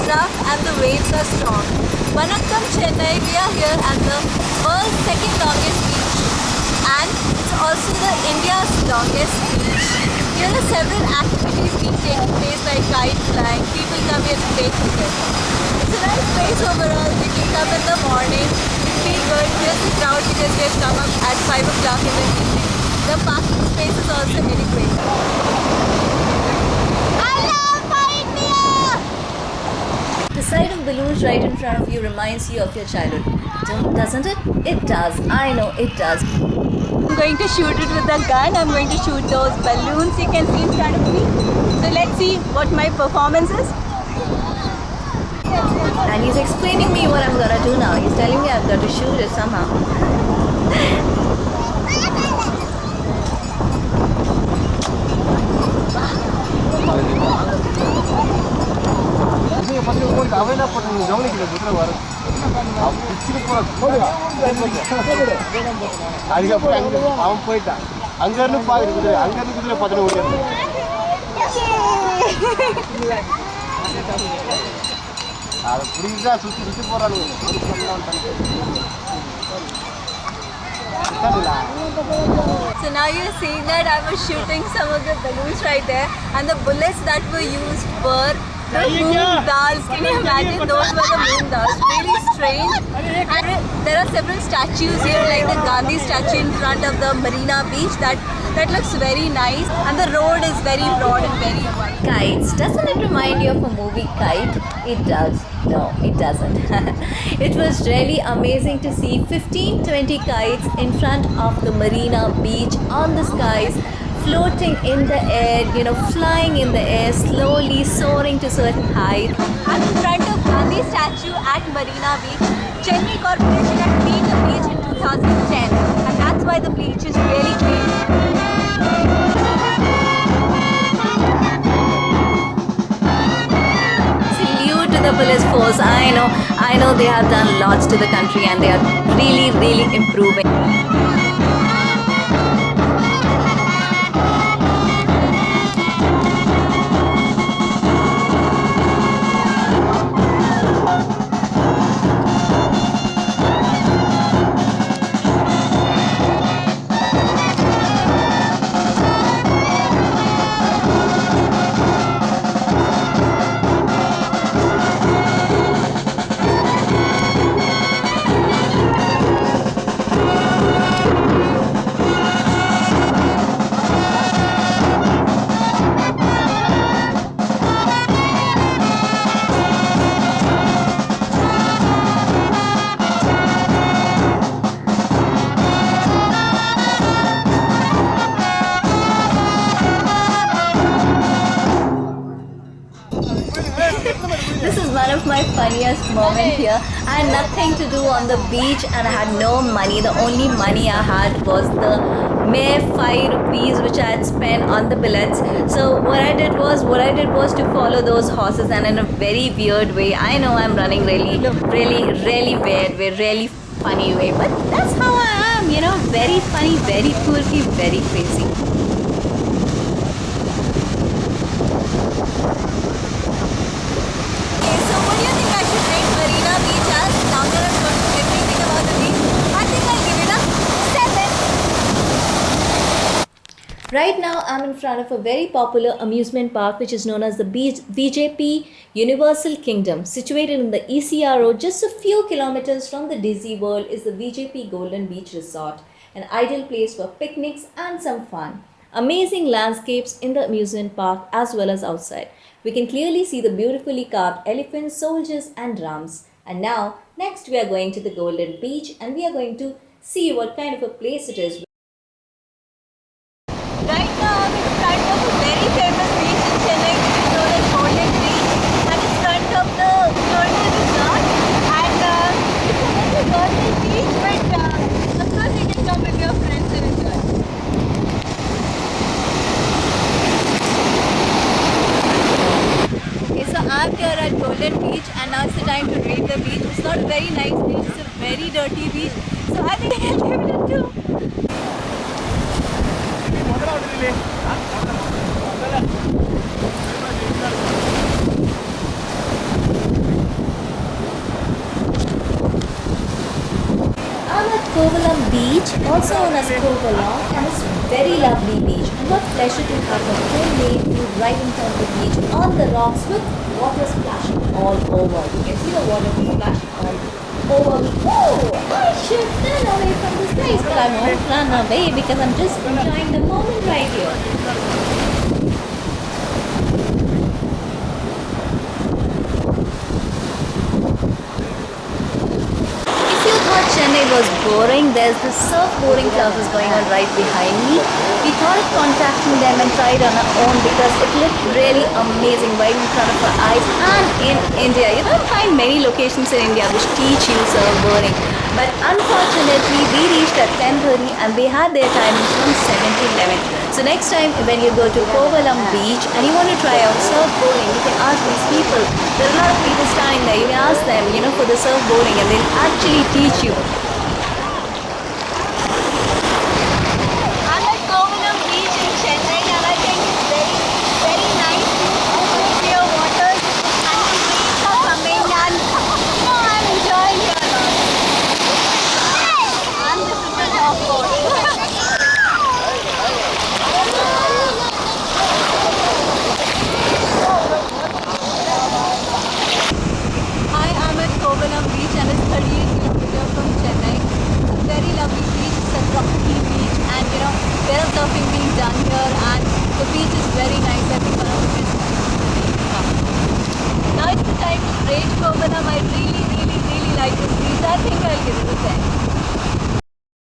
rough and the waves are strong. Vanakkam Chennai, we are here at the world's second longest beach, and it's also the India's longest beach. Here are several activities being taken place like kite flying. People come here to play cricket. It's a nice place overall. We can come in the morning. We feel good. Here's the crowd because we have come up at 5 o'clock in the evening. The parking space is also very great. The sight of balloons right in front of you reminds you of your childhood, doesn't it? It does. I know it does. I'm going to shoot it with a gun. I'm going to shoot those balloons you can see in front of me. So let's see what my performance is. And he's explaining me what I'm gonna do now. He's telling me I've got to shoot it somehow. அவன் போயிட்டான் அங்க இருந்து பாக்குது குதிரை அங்க இருந்து குதிரை பத்தின ஓடி அதை புரியுதா சுத்தி சுத்தி போறாங்க So now you're seeing that I was shooting some of the balloons right there, and the bullets that were used were the moong dals. Can you imagine? Those were the moong dals. Really strange. And there are several statues here, like the Gandhi statue in front of the Marina Beach. That looks very nice, and the road is very broad and very wide. Kites. Doesn't it remind you of a movie Kite? It does. No, it doesn't. It was really amazing to see 15-20 kites in front of the Marina Beach on the skies, floating in the air, flying in the air, slowly soaring to certain height. I'm in front of Gandhi statue at Marina Beach. Chennai Corporation had cleaned the beach in 2010, and that's why the beach is really clean. Salute to the police force. I know they have done lots to the country, and they are really, really improving. This is one of my funniest moments here. I had nothing to do on the beach and I had no money. The only money I had was the mere 5 rupees which I had spent on the billets. So what I did was to follow those horses, and in a very weird way. I know I'm running really weird way, really funny way, but that's how I am, very funny, very quirky, very crazy. Right now, I'm in front of a very popular amusement park which is known as the VJP Universal Kingdom. Situated in the ECR Road, just a few kilometers from the Disney World, is the VJP Golden Beach Resort, an ideal place for picnics and some fun. Amazing landscapes in the amusement park as well as outside. We can clearly see the beautifully carved elephants, soldiers and drums. And now, next we are going to the Golden Beach and we are going to see what kind of a place it is. Right now I'm in front of a very famous beach in Chennai which is known as Golden Beach, and in front of the Golden Resort, and it's a Golden Beach, but of course you can come with your friends and enjoy. Okay, so I'm here at Golden Beach and now it's the time to rate the beach. It's not a very nice beach, it's a very dirty beach, so I think I can give it a 2. Kovalam Beach, also known as Kovalam, and it's very lovely beach. And what pleasure to have a homemade food right in front of the beach on the rocks with water splashing all over. You can see the water splashing all over me. Oh, I should run away from this place, but I won't run away because I'm just enjoying the moment right here. If you thought Chennai was boring, there's the surfboarding classes going on right behind me. We thought of contacting them and try it on our own because it looked really amazing right in front of our eyes. And in India, you don't find many locations in India which teach you surfboarding. But unfortunately, we reached at 10:30 and they had their timings from 7 to 11. So next time when you go to Kovalam Beach and you want to try out surfboarding, you can ask these people. There are a lot of people standing there. You can ask them, for the surfboarding, and they'll actually teach you. I'm at Kovalam Beach in Chennai, and I think it's very, very nice. Beautiful clear waters, and the waves are coming, and I'm enjoying it a lot. And this is the top board. I am at Kovalam Beach and it's 38 kilometers from Chennai. It's a very lovely beach, it's a rocky beach, and there is surfing being done here, and the beach is very nice. I think one of the best beaches in India. Now it's the time to rate Kovalam. I really, really, really like this beach. I think I'll give it a 10.